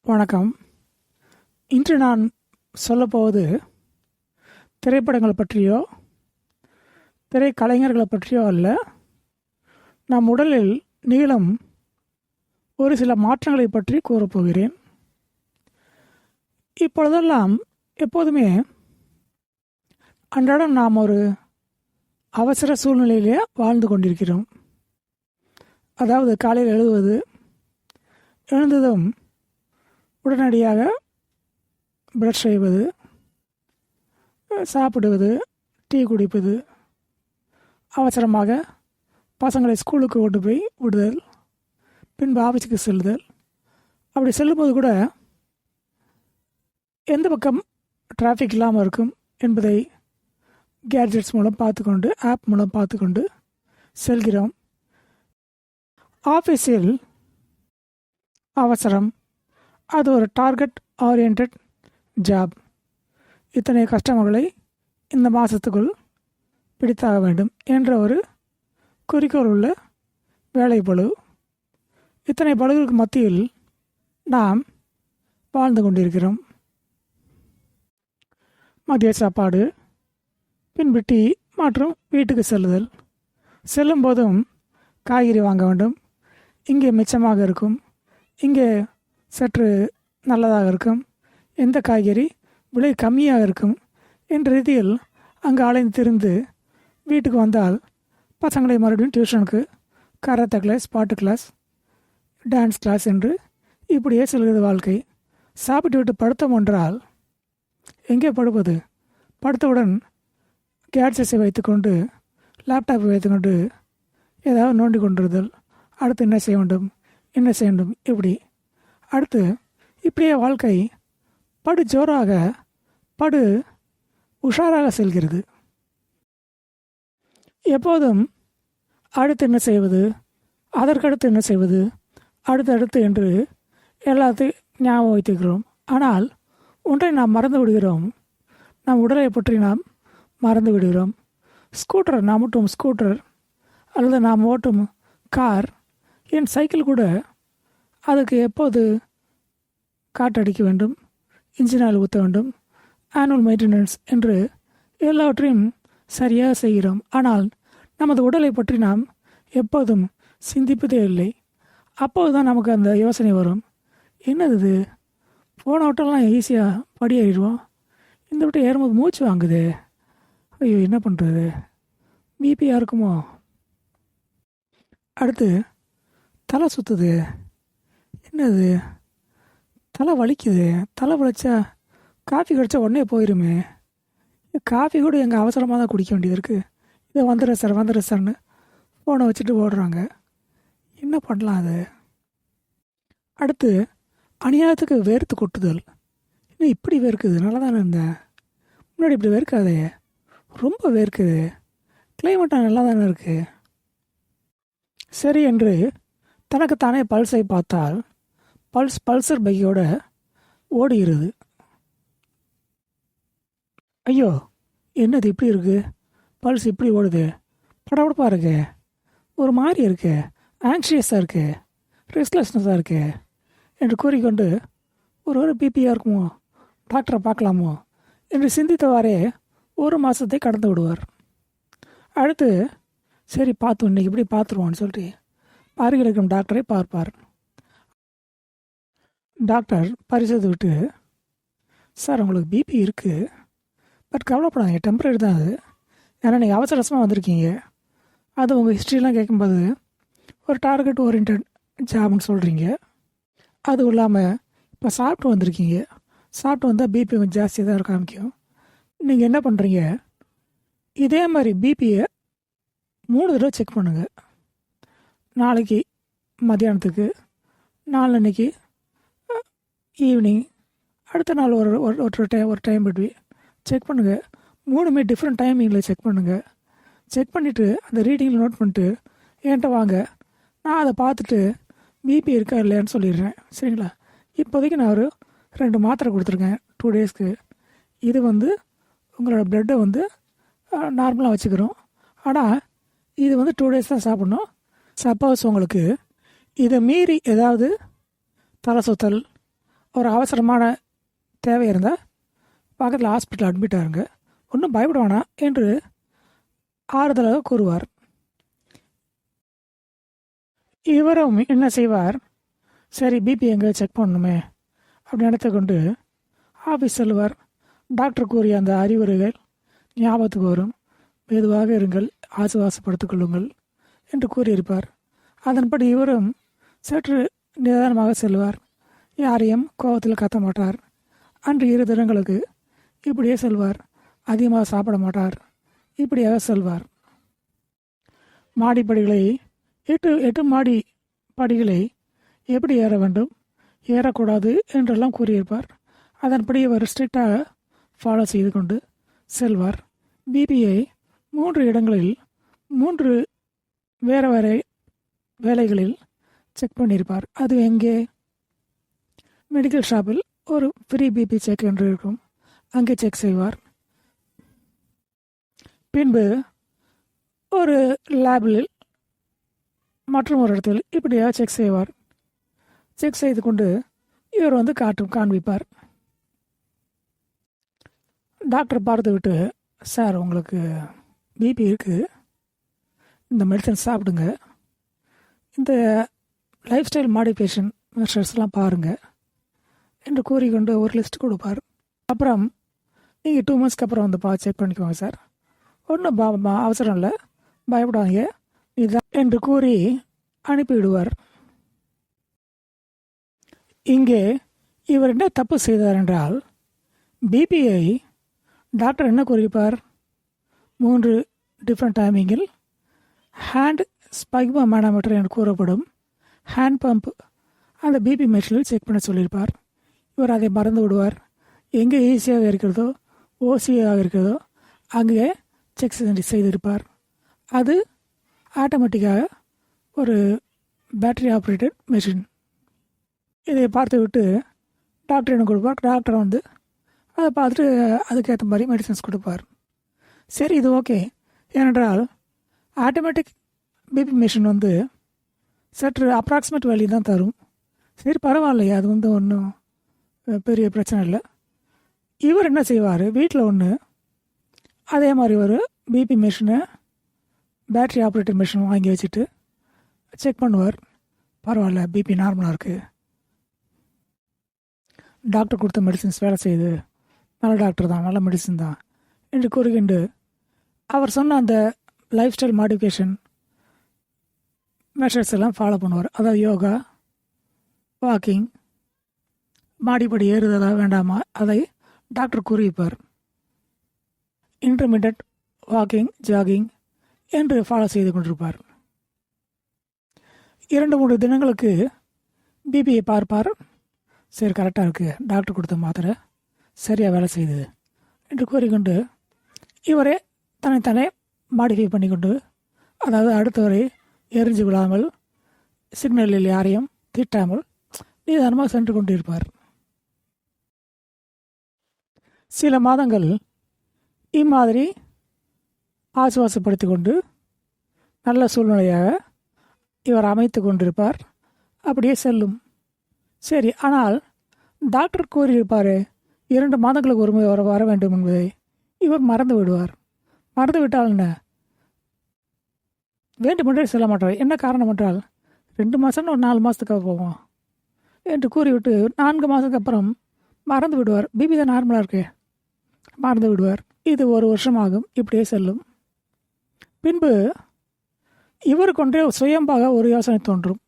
வணக்கம். இன்று நான் சொல்லப்போவது திரைப்படங்கள் பற்றியோ திரைக்கலைஞர்களை பற்றியோ அல்ல. நம் உடலில் நீளம் ஒரு சில மாற்றங்களை பற்றி கூறப்போகிறேன். இப்பொழுதெல்லாம் எப்போதுமே அன்றாடம் நாம் ஒரு அவசர சூழ்நிலையிலே வாழ்ந்து கொண்டிருக்கிறோம். அதாவது காலையில் எழுந்ததும் உடனடியாக ப்ரஷ் செய்வது, சாப்பிடுவது, டீ குடிப்பது, அவசரமாக பசங்களை ஸ்கூலுக்கு கொண்டு போய் விடுதல், பின்பு ஆஃபீஸுக்கு செல்லுதல். அப்படி செல்லும்போது கூட எந்த பக்கம் டிராஃபிக் இல்லாமல் இருக்கும் என்பதை கேட்ஜெட்ஸ் மூலம் பார்த்துக்கொண்டு, ஆப் மூலம் பார்த்துக்கொண்டு செல்கிறோம். ஆஃபீஸில் அவசரம், அது ஒரு டார்கெட் ஓரியன்ட் ஜாப். இத்தனை கஸ்டமர்களை இந்த மாதத்துக்குள் பிடித்தாக வேண்டும் என்ற ஒரு குறிக்கோள் உள்ள வேலை பளு. இத்தனை பளுவுக்கு மத்தியில் நாம் வாழ்ந்து கொண்டிருக்கிறோம். மதிய சாப்பாடு, பின்பு டீ மற்றும் வீட்டுக்கு செல்லுதல். செல்லும் போதும் காய்கறி வாங்க வேண்டும். இங்கே மிச்சமாக இருக்கும், இங்கே சற்று நல்லதாக இருக்கும், எந்த காய்கறி விலை கம்மியாக இருக்கும் என்ற ரீதியில் அங்கு அலைந்து திரிந்து வீட்டுக்கு வந்தால் பசங்களை மறுபடியும் டியூஷனுக்கு, கராத்தே கிளாஸ், பாட்டு கிளாஸ், டான்ஸ் கிளாஸ் என்று இப்படியே செல்கிறது வாழ்க்கை. சாப்பிட்டு விட்டு படுத்தோம் என்றால் எங்கே படுப்பது? படுத்தவுடன் கேட்ஜெட்ஸை வைத்துக்கொண்டு, லேப்டாப்பை வைத்துக்கொண்டு ஏதாவது நோண்டி கொண்டிருந்தல். அடுத்து என்ன செய்ய வேண்டும் இப்படி அடுத்து இப்படியே வாழ்க்கை படு ஜோராக, படு உஷாராக செல்கிறது. எப்போதும் அடுத்து என்ன செய்வது, அதற்கடுத்து என்ன செய்வது, அடுத்தடுத்து என்று எல்லாத்தையும் ஞாபகம் வைத்துக்கிறோம். ஆனால் ஒன்றை நாம் மறந்து விடுகிறோம். நம் உடலை பற்றி நாம் மறந்து விடுகிறோம். நாம் ஓட்டும் ஸ்கூட்டர் அல்லது நாம் ஓட்டும் கார், என் சைக்கிள் கூட அதுக்கு எப்போது காற்றடிக்க வேண்டும், இன்ஜின் ஆயில் ஊற்ற வேண்டும், ஆனுவல் மெயின்டெனன்ஸ் என்று எல்லாவற்றையும் சரியாக செய்கிறோம். ஆனால் நமது உடலை பற்றி நாம் எப்போதும் சிந்திப்பதே இல்லை. அப்போது தான் நமக்கு அந்த யோசனை வரும், என்னது இது, போன வட்டம்லாம் ஈஸியாக படி ஏறிடுவோம், இந்த விட்டு ஏறும்போது மூச்சு வாங்குது, ஐயோ என்ன பண்ணுறது, பிபியாக இருக்குமோ, அடுத்து தலை சுற்றுது, என்னது தலை வலிக்குது, தலை வலிச்சா காஃபி கிடச்சா உடனே போயிருமே, காஃபி கூட எங்கள் அவசரமாக தான் குடிக்க வேண்டியது இருக்குது, இதை வந்துடுறேன் சார்னு ஃபோனை வச்சுட்டு ஓடுறாங்க. என்ன பண்ணலாம் அது? அடுத்து அநியாயத்துக்கு வேர்த்து கொட்டுதல். இன்னும் இப்படி வேர்க்குது, நல்லா தானே இருந்தேன், முன்னாடி இப்படி வேர்க்காதே, ரொம்ப வேர்க்குது, கிளைமேட்டாக நல்லா தானே இருக்குது. சரி என்று தனக்குத்தானே பல்ஸை பார்த்தால் பல்சர் பைக்கோட ஓடுகிறது. ஐயோ என்னது இப்படி இருக்குது, பல்ஸ் இப்படி ஓடுது, படபடப்பாக இருக்கு, ஒரு மாதிரி இருக்கு, ஆங்ஷியஸாக இருக்கு, ரெஸ்ட்லெஸ்னஸாக இருக்கு என்று கூறிக்கொண்டு ஒரு பிபியாக இருக்குமோ, டாக்டரை பார்க்கலாமோ என்று சிந்தித்தவாறே ஒரு மாதத்தை கடந்து விடுவார். அடுத்து சரி பார்த்தோம், இன்றைக்கி இப்படி பார்த்துருவான்னு சொல்லிட்டு அருகில் இருக்கும் டாக்டரை பார்ப்பார். டாக்டர் பரிசோதித்து விட்டு, சார் உங்களுக்கு பிபி இருக்குது, பட் கவலைப்படாதீங்க, டெம்பரரி தான் அது, ஏன்னா நீங்கள் அவசரமாக வந்திருக்கீங்க, அது உங்கள் ஹிஸ்ட்ரிலாம் கேட்கும்போது ஒரு டார்கெட் ஓரியன்ட் ஜாப்னு சொல்கிறீங்க, அதுவும் இல்லாமல் இப்போ சாப்பிட்டு வந்திருக்கீங்க, சாப்பிட்டு வந்தால் பிபி கொஞ்சம் ஜாஸ்தியாக தான் காமிக்கும். நீங்கள் என்ன பண்ணுறீங்க, இதே மாதிரி பிபியை 3 தடவை செக் பண்ணுங்கள். நாளைக்கு மத்தியானத்துக்கு, நாளன்னைக்கு ஈவினிங், அடுத்த நாள் ஒரு டைம் பற்றி செக் பண்ணுங்கள். 3மே டிஃப்ரெண்ட் டைமிங்கில் செக் பண்ணுங்கள். செக் பண்ணிவிட்டு அந்த ரீடிங்கில் நோட் பண்ணிட்டு என்கிட்ட வாங்க, நான் அதை பார்த்துட்டு பிபி இருக்கா இல்லையான்னு சொல்லிடுறேன். சரிங்களா? இப்போதைக்கு நான் ஒரு 2 மாத்திரை கொடுத்துருக்கேன் 2 டேஸ்க்கு. இது உங்களோட ப்ளட்டை நார்மலாக வச்சுக்கிறோம். ஆனால் இது 2 டேஸ் தான் சாப்பிட்ணும். சப்போஸ் உங்களுக்கு இதை மீறி ஏதாவது தலை சுத்தல் ஒரு அவசரமான தேவை இருந்தால் பக்கத்தில் ஹாஸ்பிட்டல் அட்மிட் ஆகுங்க, ஒன்றும் பயப்பட வேணாம் என்று ஆறுதலாக கூறுவார். இவரும் என்ன செய்வார், சரி பிபி எங்கே செக் பண்ணணுமே அப்படின்னு எடுத்துக்கொண்டு ஆஃபீஸ் செல்வார். டாக்டர் கூறிய அந்த அறிவுரைகள் ஞாபகத்துக்கு வரும். மெதுவாக இருங்கள், ஆசுவாசப்படுத்திக் கொள்ளுங்கள் என்று கூறியிருப்பார். அதன்படி இவரும் சற்று நிதானமாக செல்வார். யாரையும் கோபத்தில் கத்த மாட்டார். அன்று 2 தினங்களுக்கு இப்படியே செல்வார். அதிகமாக சாப்பிட மாட்டார். இப்படியாக செல்வார். மாடிப்படிகளை 8 மாடி படிகளை எப்படி ஏற வேண்டும், ஏறக்கூடாது என்றெல்லாம் கூறியிருப்பார். அதன்படி அவர் ஸ்ட்ரிக்டாக ஃபாலோ செய்து கொண்டு செல்வார். பிபியை 3 இடங்களில் 3 வேறு வேறு வேலைகளில் செக் பண்ணியிருப்பார். அது எங்கே? மெடிக்கல் ஷாப்பில் ஒரு ஃப்ரீ பிபி செக் என்று இருக்கும், அங்கே செக் செய்வார். பின்பு ஒரு லேபில் மற்றும் ஒரு இடத்தில் இப்படியாக செக் செய்வார். செக் செய்து கொண்டு இவர் வந்து காண்பிப்பார். டாக்டர் பார்த்து விட்டு, சார் உங்களுக்கு பிபி இருக்குது, இந்த மெடிசன் சாப்பிடுங்க, இந்த லைஃப் ஸ்டைல் மாடிஃபிகேஷன் மெஷர்ஸ்லாம் பாருங்கள் என்று கூறிக்கொண்டு ஒரு லிஸ்ட் கொடுப்பார். அப்புறம் நீங்கள் 2 மந்த்ஸ்க்கு அப்புறம் வந்து செக் பண்ணிக்கோங்க சார், ஒன்றும் அவசரம் இல்லை, பயப்படாதீங்க இதுதான் என்று கூறி அனுப்பிவிடுவார். இங்கே இவர் என்ன தப்பு செய்தார் என்றால், பிபிஐ டாக்டர் என்ன கூறியிருப்பார், 3 டிஃப்ரெண்ட் டைமிங்கில் ஹேண்ட் ஸ்பைக்மா மேனோமீட்டர் என்று கூறப்படும் ஹேண்ட் பம்ப் அந்த பிபி மெஷினில் செக் பண்ண சொல்லியிருப்பார். இவர் அதை மறந்து விடுவார். எங்கே ஈஸியாக இருக்கிறதோ ஓசியாக இருக்கிறதோ அங்கே செக் செய்திருப்பார். அது ஆட்டோமேட்டிக்காக ஒரு பேட்டரி ஆப்ரேட்டட் மெஷின். இதை பார்த்து விட்டு டாக்டர் என்ன கொடுப்பார். டாக்டர் வந்து அதை பார்த்துட்டு அதுக்கேற்ற மாதிரி மெடிசன்ஸ் கொடுப்பார். சரி, இது ஓகே. ஏனென்றால் ஆட்டோமேட்டிக் பிபி மெஷின் வந்து சற்று அப்ராக்சிமேட் வேல்யூ தான் தரும். சரி, பரவாயில்லையா, அது வந்து ஒன்றும் பெரிய பிரச்சனை இல்லை. இவர் என்ன செய்வார், வீட்டில் ஒன்று அதே மாதிரி ஒரு பிபி மெஷினை பேட்ரி ஆப்ரேட்டர் மெஷின் வாங்கி வச்சுட்டு செக் பண்ணுவார். பரவாயில்ல, பிபி நார்மலாக இருக்குது, டாக்டர் கொடுத்த மெடிசின்ஸ் வேலை செய்யுது, நல்ல டாக்டர் தான், நல்ல மெடிசின் தான் என்று கூறுகிண்டு அவர் சொன்ன அந்த லைஃப் ஸ்டைல் மாடிஃபிகேஷன் மெஷர்ஸ் எல்லாம் ஃபாலோ பண்ணுவார். அதாவது யோகா, வாக்கிங், மாடிப்படி ஏறுதலா வேண்டாமா அதை டாக்டர் கூறியிருப்பார். இன்டர்மீடியட் வாக்கிங், ஜாகிங் என்று ஃபாலோ செய்து கொண்டிருப்பார். 2-3 தினங்களுக்கு பிபியை பார்ப்பார். சரி, கரெக்டாக இருக்குது, டாக்டர் கொடுத்த மாத்திரை சரியாக வேலை செய்யுது என்று கூறிக்கொண்டு இவரே தன்னைத்தானே மாடிஃபை பண்ணிக்கொண்டு, அதாவது அடுத்தவரை எரிஞ்சு விடாமல், சிக்னலில் யாரையும் திட்டாமல் நிதானமாக சென்று கொண்டிருப்பார். சில மாதங்கள் இம்மாதிரி ஆசுவாசப்படுத்தி கொண்டு நல்ல சூழ்நிலையாக இவர் அமைத்து கொண்டிருப்பார். அப்படியே செல்லும். சரி, ஆனால் டாக்டர் கூறியிருப்பார் 2 மாதங்களுக்கு ஒரு முறை வர வேண்டும் என்பதை இவர் மறந்து விடுவார். மறந்து விட்டால் என்ன, வேண்டுமென்றே செல்ல மாட்டார். என்ன காரணம் என்றால், 2 மாதம் ஒரு 4 மாதத்துக்காக போவோம் என்று கூறிவிட்டு 4 மாதத்துக்கு அப்புறம் மறந்து விடுவார். பிபி தான் நார்மலாக இருக்கு, மறந்து விடுவார். இது 1 வருஷம் ஆகும். இப்படியே செல்லும். பின்பு இவருக்கொன்றே சுயம்பாக ஒரு யோசனை தோன்றும்.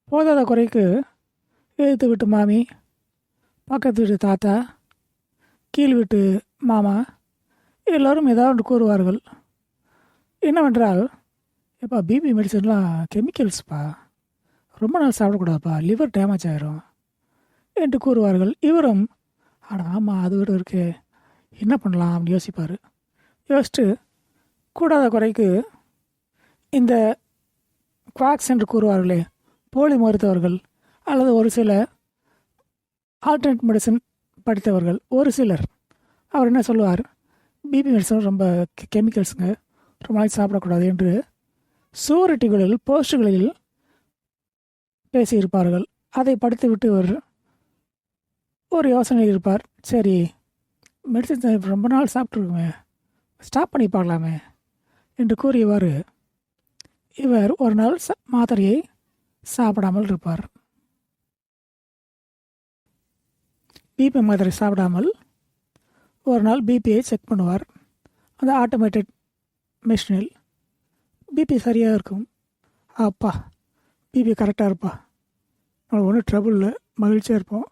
போதாத குறைக்கு எழுத்து வீட்டு மாமி, பக்கத்து வீட்டு தாத்தா, கீழ் வீட்டு மாமா எல்லோரும் ஏதாவது ஒன்று கூறுவார்கள். என்னவென்றால், எப்பா பிபி மெடிசன்லாம் கெமிக்கல்ஸ்ப்பா, ரொம்ப நாள் சாப்பிடக்கூடாதுப்பா, லிவர் டேமேஜ் ஆகிரும் என்று கூறுவார்கள். இவரும் ஆனால் ஆமாம், அது விட இருக்கு, என்ன பண்ணலாம் அப்படின்னு யோசிப்பார். யோசித்து கூடாத குறைக்கு இந்த குவாக்ஸ் என்று கூறுவார்களே, போலி மருத்துவர்கள் அல்லது ஒரு சில ஆல்டர்னேட் மெடிசன் படித்தவர்கள் ஒரு சிலர், அவர் என்ன சொல்லுவார், பிபி மெடிசன் ரொம்ப கெமிக்கல்ஸுங்க, ரொம்ப நாளைக்கு சாப்பிடக்கூடாது என்று சுவரொட்டிகளில் போஸ்டுகளில் பேசியிருப்பார்கள். அதை படித்து விட்டு ஒரு யோசனை இருப்பார். சரி, மெடிசன் ரொம்ப நாள் சாப்பிட்ருக்குமே, ஸ்டாப் பண்ணி பார்க்கலாமே என்று கூறியவாறு இவர் ஒரு நாள் மாத்திரையை சாப்பிடாமல் இருப்பார். பிபி மாத்திரை சாப்பிடாமல் ஒரு நாள் பிபியை செக் பண்ணுவார். அந்த ஆட்டோமேட்டட் மிஷினில் பிபி சரியாக இருக்கும். அப்பா, பிபி கரெக்டாக இருப்பா, நம்மளுக்கு ஒன்றும் ட்ரபுள் இல்லை, மகிழ்ச்சியாக இருப்போம்,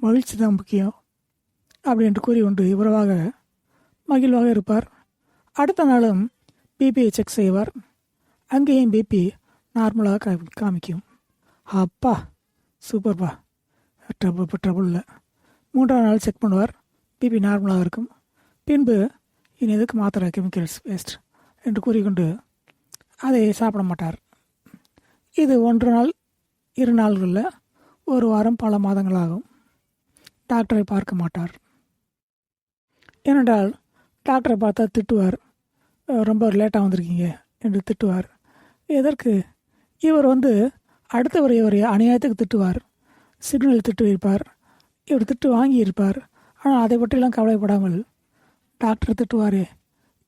மகிழ்ச்சி தான் முக்கியம் அப்படின்ட்டு கூறி கொண்டு இவரவாக மகிழ்வாக இருப்பார். அடுத்த நாளும் பிபியை செக் செய்வார். அங்கேயும் பிபி நார்மலாக காமிக்கும். அப்பா, சூப்பர்ப்பா, ட்ரபுள் இல்லை. 3ஆம் நாள் செக் பண்ணுவார், பிபி நார்மலாக இருக்கும். பின்பு இனி எதுக்கு மாத்திரை, கெமிக்கல்ஸ் வேஸ்ட் என்று கூறிக்கொண்டு அதை சாப்பிட மாட்டார். இது 1 நாள் 2 நாள்களில் 1 வாரம் பல மாதங்களாகும். டாக்டரை பார்க்க மாட்டார். ஏனென்றால் டாக்டரை பார்த்தா திட்டுவார், ரொம்ப லேட்டாக வந்திருக்கீங்க என்று திட்டுவார். எதற்கு? இவர் அடுத்தவர் இவர் அநியாயத்துக்கு திட்டுவார், சிக்னல் திட்டு வைப்பார், இவர் திட்டு வாங்கியிருப்பார். ஆனால் அதை பற்றியெல்லாம் கவலைப்படாமல் டாக்டர் திட்டுவாரே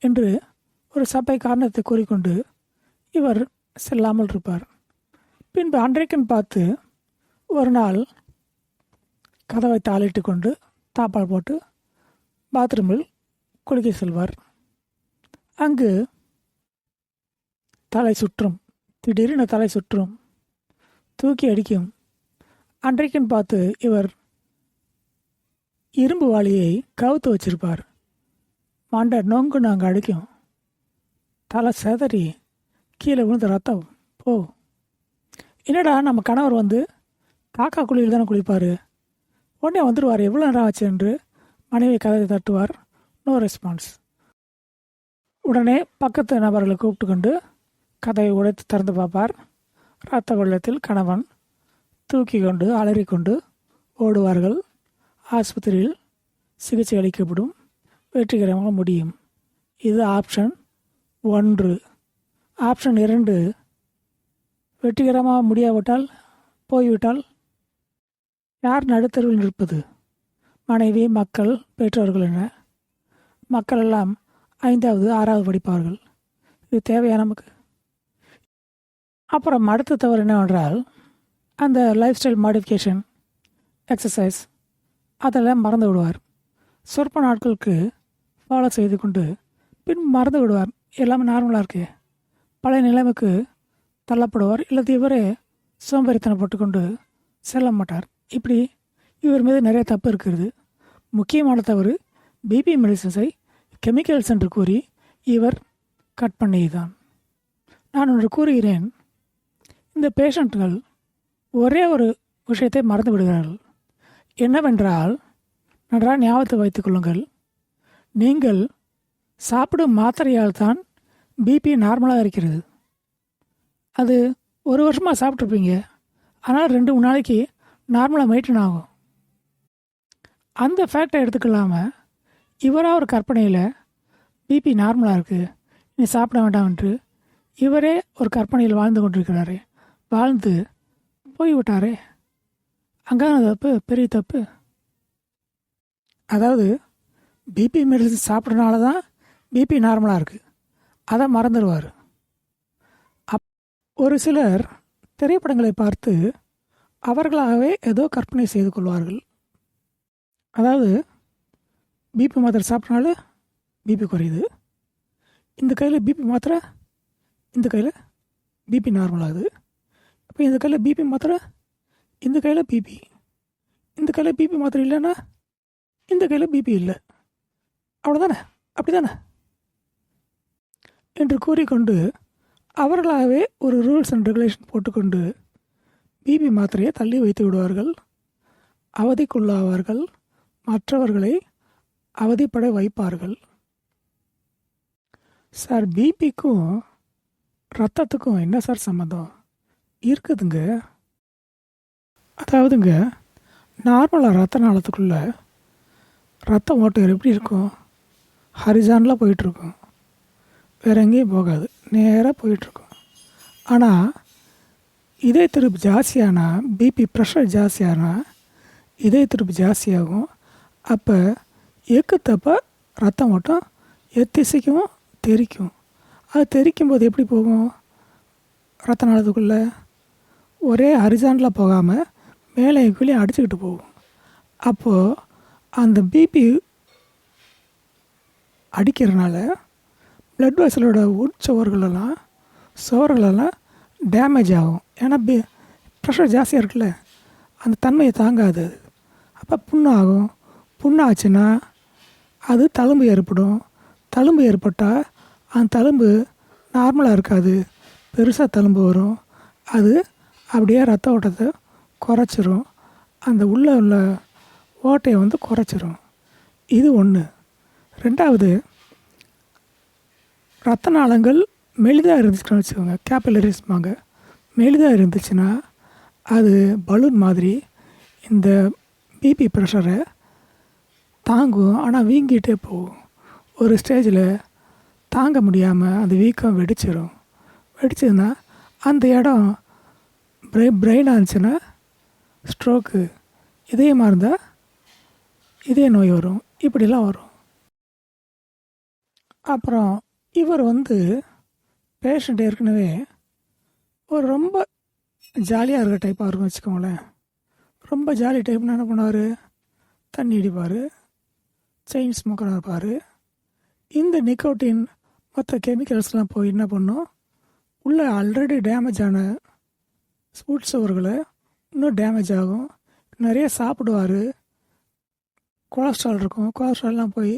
என்று ஒரு சபை காரணத்தை கூறிக்கொண்டு இவர் செல்லாமல் இருப்பார். பின்பு அன்றைக்குன்னு பார்த்து ஒரு நாள் கதவை தாளிட்டு கொண்டு தாப்பால் போட்டு பாத்ரூமில் குளிக்க செல்வார். அங்கு தலை சுற்றும், திடீரென தலை சுற்றும், தூக்கி அடிக்கும். அன்றைக்குன்னு பார்த்து இவர் இரும்பு வாளியை கவுத்து வச்சிருப்பார். மண்டை நொங்கு நாங்கள் அடிக்கும், தலை செதறி கீழே விழுந்த ரத்தம் போ. என்னடா, நம்ம கணவர் காக்கா குழியில் தானே குளிப்பார், உடனே வந்துடுவார், எவ்வளோ நேரம் ஆச்சு என்று மனைவி கதவை தட்டுவார். No response. உடனே பக்கத்து நபர்களை கூப்பிட்டு கொண்டு கதவை உடைத்து திறந்து பார்ப்பார். இரத்த வெள்ளத்தில் கணவன் தூக்கி கொண்டு அலறிக்கொண்டு ஓடுவார்கள். ஆஸ்பத்திரியில் சிகிச்சை அளிக்கப்படும், வெற்றிகரமாக முடியும். இது ஆப்ஷன் 1. ஆப்ஷன் 2, வெற்றிகரமாக முடியாவிட்டால், போய்விட்டால் யார் நடுத்தருவில் நிற்பது? மனைவி, மக்கள், பெற்றோர்கள் என மக்கள் எல்லாம் 5வது 6வது படிப்பார்கள். இது தேவையா நமக்கு? அப்புறம் அடுத்த தவறு என்னவென்றால், அந்த லைஃப் ஸ்டைல் மாடிஃபிகேஷன், எக்ஸசைஸ் அதெல்லாம் மறந்து விடுவார். சொற்ப நாட்களுக்கு ஃபாலோ செய்து கொண்டு பின் மறந்து விடுவார். எல்லாமே நார்மலாக இருக்கே, பழைய நிலைமைக்கு தள்ளப்படுவார். இல்லது இவரே சோம்பேறித்தனப்பட்டு கொண்டு செல்ல மாட்டார். இப்படி இவர் மீது நிறைய தப்பு இருக்கிறது. முக்கியமான தவறு, பிபி மெடிசன்ஸை கெமிக்கல்ஸ் என்று கூறி இவர் கட் பண்ணியதுதான். நான் ஒன்று கூறுகிறேன், இந்த பேஷண்ட்கள் ஒரே ஒரு விஷயத்தை மறந்து விடுகிறார்கள். என்னவென்றால், நன்றாக ஞாபகத்தை வைத்துக் கொள்ளுங்கள், நீங்கள் சாப்பிடும் மாத்திரையால் தான் பிபி நார்மலாக இருக்கிறது. அது 1 வருஷமாக சாப்பிட்ருப்பீங்க, ஆனால் 2-3 நாளைக்கு நார்மலாக மெயின்டைன் ஆகும். அந்த ஃபேக்டை எடுத்துக்கொள்ளாமல் இவராக ஒரு கற்பனையில் பிபி நார்மலாக இருக்குது, நீ சாப்பிட வேண்டாம் என்று இவரே ஒரு கற்பனையில் வாழ்ந்து கொண்டிருக்கிறாரே, வாழ்ந்து போய்விட்டாரே. அங்கே தப்பு, பெரிய தப்பு. அதாவது பிபி மெடிசன் சாப்பிட்றதுனால தான் பிபி நார்மலாக இருக்குது, அதை மறந்துடுவார். ஒரு சிலர் திரைப்படங்களை பார்த்து அவர்களாகவே ஏதோ கற்பனை செய்து கொள்வார்கள். அதாவது பிபி மாத்திரை சாப்பிட்றனால பிபி குறையுது, இந்த கையில் பிபி மாத்திரை, இந்த கையில் பிபி நார்மலாகுது. இப்போ இந்த கையில் பிபி மாத்திரை, இந்த கையில் பிபி, இந்த கையில் பிபி மாத்திரை இல்லைன்னா இந்த கையில் பிபி இல்லை, அவ்வளோதானே, அப்படி தானே என்று கூறிக்கொண்டு அவர்களாகவே ஒரு ரூல்ஸ் அண்ட் ரெகுலேஷன் போட்டுக்கொண்டு பிபி மாத்திரையை தள்ளி வைத்து விடுவார்கள். அவதிக்குள்ளாவார்கள், மற்றவர்களை அவதிப்பட வைப்பார்கள். சார், பிபிக்கும் ரத்தத்துக்கும் என்ன சார் சம்மந்தம்? இருக்குதுங்க. அதாவதுங்க, நார்மலாக ரத்த நாளத்துக்குள்ளே ரத்த ஓட்டம் எப்படி இருக்கும்? ஹரிசானில் போயிட்டுருக்கும், வேறு எங்கேயும் போகாது, நேராக போயிட்டுருக்கும். ஆனால் இதய துடிப்பு ஜாஸ்தியானா, பிபி ப்ரெஷர் ஜாஸ்தியானா இதய துடிப்பு ஜாஸ்தியாகும். அப்போ எக்குத்தப்போ ரத்தம் ஓட்டம் எத்திசைக்கும் தெறிக்கும். அது தெறிக்கும் போது எப்படி போகும்? ரத்த நாளத்துக்குள்ளே ஒரே ஹரிசாண்டலாக போகாமல் மேலே கீழே அடிச்சுக்கிட்டு போகும். அப்போது அந்த பிபி அடிக்கிறதுனால பிளட் வெசலோட சுவர்களெல்லாம் டேமேஜ் ஆகும். ஏன்னா ப்ரெஷர் ஜாஸ்தியாக இருக்குல்ல, அந்த தன்மையை தாங்காது. அப்போ புண்ணாகும். புண்ணாச்சுன்னா அது தழும்பு ஏற்படும். தழும்பு ஏற்பட்டால் அந்த தழும்பு நார்மலாக இருக்காது, பெருசாக தழும்பு வரும். அது அப்படியே ரத்த ஓட்டத்தை குறைச்சிரும். அந்த உள்ளே உள்ள ஓட்டையை குறைச்சிரும். இது ஒன்று. ரெண்டாவது, ரத்த நாளங்கள் மெலிதாக இருந்துச்சுன்னு வச்சுக்கோங்க, கேபிலரிஸ்மாங்க. மெலிதாக இருந்துச்சுன்னா அது பலூன் மாதிரி இந்த பிபி ப்ரெஷரை தாங்கும். ஆனால் வீங்கிட்டே போகும். ஒரு ஸ்டேஜில் தாங்க முடியாமல் அந்த வீக்கம் வெடிச்சிடும். வெடிச்சதுன்னா அந்த இடம் பிரெயினாக இருந்துச்சுன்னா ஸ்ட்ரோக்கு, இதயமாக இருந்தால் இதய நோய் வரும். இப்படிலாம் வரும். அப்புறம் இவர் பேஷண்ட் ஏற்கனவே ஒரு ரொம்ப ஜாலியாக இருக்கிற டைப்பாக இருக்கும் வச்சுக்கோங்களேன். ரொம்ப ஜாலி டைப்னா என்ன பண்ணுவார்? தண்ணி அடிப்பார், செயின் ஸ்மோக்கராக இருப்பார். இந்த நிக்கோட்டின் மற்ற கெமிக்கல்ஸ்லாம் போய் என்ன பண்ணும்? உள்ளே ஆல்ரெடி டேமேஜ் ஆன உட்சுவர்களை இன்னும் டேமேஜ் ஆகும். நிறைய சாப்பிடுவார், கொலஸ்ட்ரால் இருக்கும். கொலஸ்ட்ரால்லாம் போய்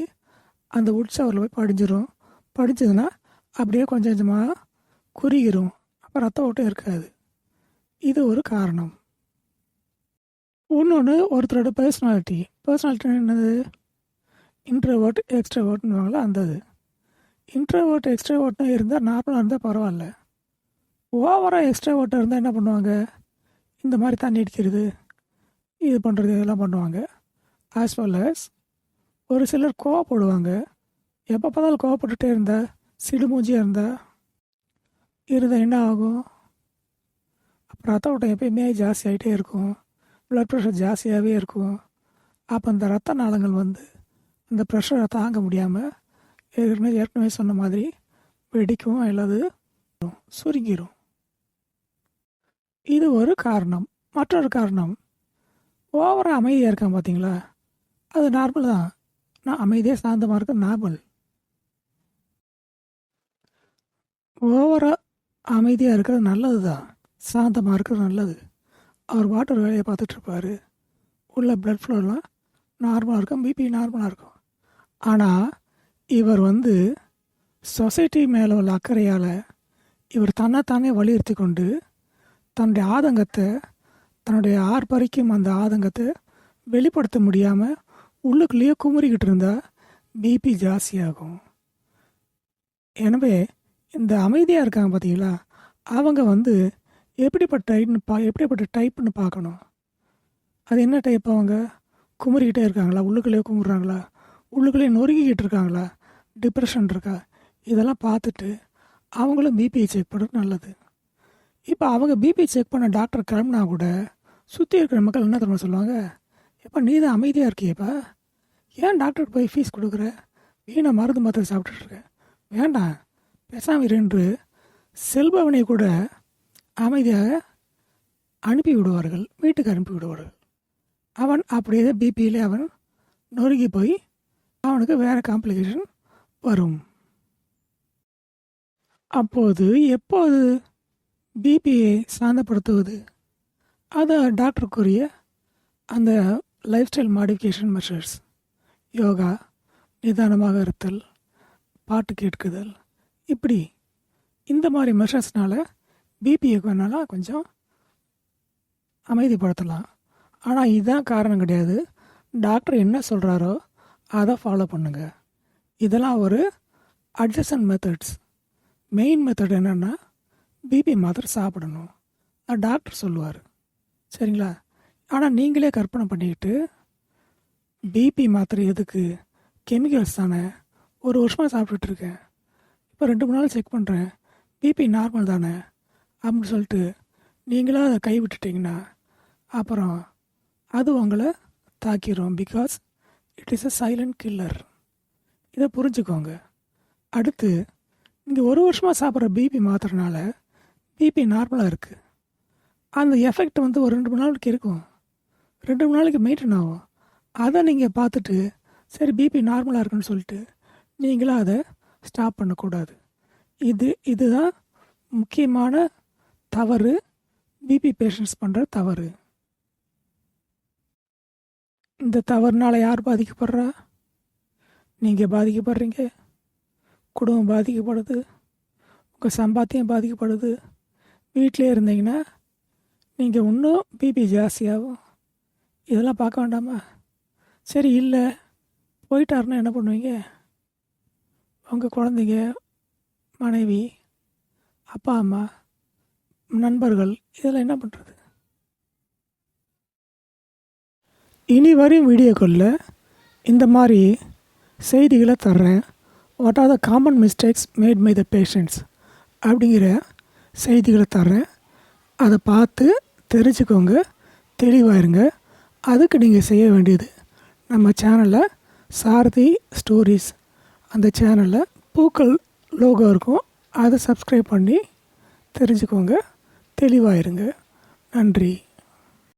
அந்த உட்சுவரில் போய் படிஞ்சிடும். படிஞ்சதுன்னா அப்படியே கொஞ்சம் கொஞ்சமாக குறுகிரும். அப்போ ரத்த ஓட்டம் இருக்காது. இது ஒரு காரணம். இன்னொன்று, ஒருத்தரோட பர்சனாலிட்டி என்னது? இன்ட்ரோவர்ட் எக்ஸ்ட்ரோவர்ட்னுவாங்களா, அந்த இது. இன்ட்ரோவர்ட் எக்ஸ்ட்ரோவர்ட்னு இருந்தால் நார்மலாக இருந்தால் பரவாயில்ல. ஓவராக எக்ஸ்ட்ரோவர்ட்டாக இருந்தால் என்ன பண்ணுவாங்க? இந்த மாதிரி தண்ணி அடிக்கிறது, இது பண்ணுறது, இதெல்லாம் பண்ணுவாங்க. ஆஸ் வெல் அஸ் ஒரு சிலர் கோவப்படுவாங்க. எப்போ பார்த்தாலும் கோவப்பட்டுட்டே இருந்தால், சிடுமூஞ்சியாக இருந்தால் என்ன ஆகும்? அப்புறம் ரத்த ஓட்டம் எப்பயுமே ஜாஸ்தி ஆகிட்டே இருக்கும். ப்ளட் ப்ரெஷர் ஜாஸ்தியாகவே இருக்கும். அப்போ இந்த ரத்த நாளங்கள் அந்த ப்ரெஷரை தாங்க முடியாமல் ஏற்கனவே சொன்ன மாதிரி வெடிக்கும், அல்லது சுருங்கிடும். இது ஒரு காரணம். மற்றொரு காரணம், ஓவராக அமைதியாக இருக்கான் பார்த்தீங்களா, அது நார்மல் தான். நான் அமைதியாக சாந்தமாக இருக்க நார்மல். ஓவராக அமைதியாக இருக்கிறது நல்லது தான், சாந்தமாக இருக்கிறது நல்லது. அவர் வாட்டர் வேலையை பார்த்துட்ருப்பார். உள்ள பிளட் ஃப்ளோலாம் நார்மலாக இருக்கும், பிபி நார்மலாக இருக்கும். ஆனால் இவர் சொசைட்டி மேலே உள்ள அக்கறையால் இவர் தன்னைத்தானே வலியுறுத்தி கொண்டு தன்னுடைய ஆதங்கத்தை, தன்னுடைய ஆர்ப்பரிக்கும் அந்த ஆதங்கத்தை வெளிப்படுத்த முடியாமல் உள்ளுக்குள்ளேயே குமுறிக்கிட்டு இருந்தால் பிபி ஜாஸ்தியாகும். எனவே இந்த அமைதியாக இருக்காங்க பார்த்தீங்களா, அவங்க எப்படிப்பட்ட டைப்புன்னு பார்க்கணும். அது என்ன டைப்? அவங்க குமுறிக்கிட்டே இருக்காங்களா, உள்ளுக்குள்ளேயே குமுறுறாங்களா, உள்ளுக்குள்ளேயே நொறுக்கிக்கிட்டு இருக்காங்களா, டிப்ரெஷன் இருக்கா, இதெல்லாம் பார்த்துட்டு அவங்களும் பிபிஐ செக் பண்ணுறது நல்லது. இப்போ அவங்க பிபி செக் பண்ண டாக்டர் கிளம்புனா கூட சுற்றி இருக்கிற மக்கள் என்ன தெரியுமா சொல்லுவாங்க? எப்போ நீ தான் அமைதியாக இருக்கியப்பா, ஏன் டாக்டருக்கு போய் ஃபீஸ் கொடுக்குற, வீணை மருந்து மாத்திரை சாப்பிட்டுருக்க, வேண்டாம் பேசாமல் என்று செல்பவனை கூட அமைதியாக அனுப்பி விடுவார்கள், வீட்டுக்கு அனுப்பி விடுவார்கள். அவன் அப்படியே பிபியிலே அவன் நொறுங்கி போய் அவனுக்கு வேறு காம்ப்ளிகேஷன் வரும். அப்போது எப்போது பிபியை சாந்தப்படுத்துவது? அது டாக்டருக்குரிய அந்த life style modification measures, yoga, நிதானமாக இருத்தல், பாட்டு கேட்குதல், இப்படி இந்த மாதிரி மெஷர்ஸ்னால் பிபியை வேணாலும் கொஞ்சம் அமைதிப்படுத்தலாம். ஆனால் இதுதான் காரணம் கிடையாது. டாக்டர் என்ன சொல்கிறாரோ அதை ஃபாலோ பண்ணுங்கள். இதெல்லாம் ஒரு அட்ஜஸ்டன்ட் மெத்தட்ஸ். மெயின் மெத்தட் என்னென்னா பிபி மாத்திரை சாப்பிடணும், அது டாக்டர் சொல்லுவார், சரிங்களா? ஆனால் நீங்களே கற்பனை பண்ணிக்கிட்டு பிபி மாத்திரை எதுக்கு, கெமிக்கல்ஸ் தானே, ஒரு வருஷமாக சாப்பிட்டுட்ருக்கேன், இப்போ 2-3 நாள் செக் பண்ணுறேன், பிபி நார்மல் தானே அப்படின்னு சொல்லிட்டு நீங்களாக அதை கைவிட்டுட்டிங்கன்னா அப்புறம் அது உங்களை தாக்கிரும். Because it is a silent killer. இதை புரிஞ்சுக்கோங்க. அடுத்து, நீங்கள் ஒரு வருஷமாக சாப்பிட்ற பிபி மாத்திரனால பிபி நார்மலாக இருக்குது. அந்த எஃபெக்ட் வந்து ஒரு 2-3 நாளைக்கு இருக்கும், 2-3 நாளைக்கு மெயின்டைன் ஆகும். அதை நீங்கள் பார்த்துட்டு சரி பிபி நார்மலாக இருக்குன்னு சொல்லிட்டு நீங்களும் அதை ஸ்டாப் பண்ணக்கூடாது. இதுதான் முக்கியமான தவறு, பிபி பேஷண்ட்ஸ் பண்ணுற தவறு. இந்த தவறுனால் யார் பாதிக்கப்படுறா? நீங்கள் பாதிக்கப்படுறீங்க, குடும்பம் பாதிக்கப்படுது, உங்கள் சம்பாத்தியம் பாதிக்கப்படுது. வீட்டிலே இருந்தீங்கன்னா நீங்கள் இன்னும் பிபி ஜாஸ்தியாகும். இதெல்லாம் பார்க்க வேண்டாமா? சரி, இல்லை போயிட்டாருன்னா என்ன பண்ணுவீங்க? உங்கள் குழந்தைங்க, மனைவி, அப்பா அம்மா, நண்பர்கள், இதெல்லாம் என்ன பண்ணுறது? இனி வரும் வீடியோக்களில் இந்த மாதிரி செய்திகளை தர்றேன். What are the common mistakes made by the patients அப்படிங்கிற செய்திகளை தர்றேன். அதை பார்த்து தெரிஞ்சுக்கோங்க, தெளிவாயிருங்க. அதுக்கு நீங்கள் செய்ய வேண்டியது, நம்ம சேனலில் சாரதி ஸ்டோரிஸ் அந்த சேனலில் பூக்கள் லோகோ இருக்கும், அதை சப்ஸ்கிரைப் பண்ணி தெரிஞ்சுக்கோங்க, தெளிவாயிருங்க. நன்றி.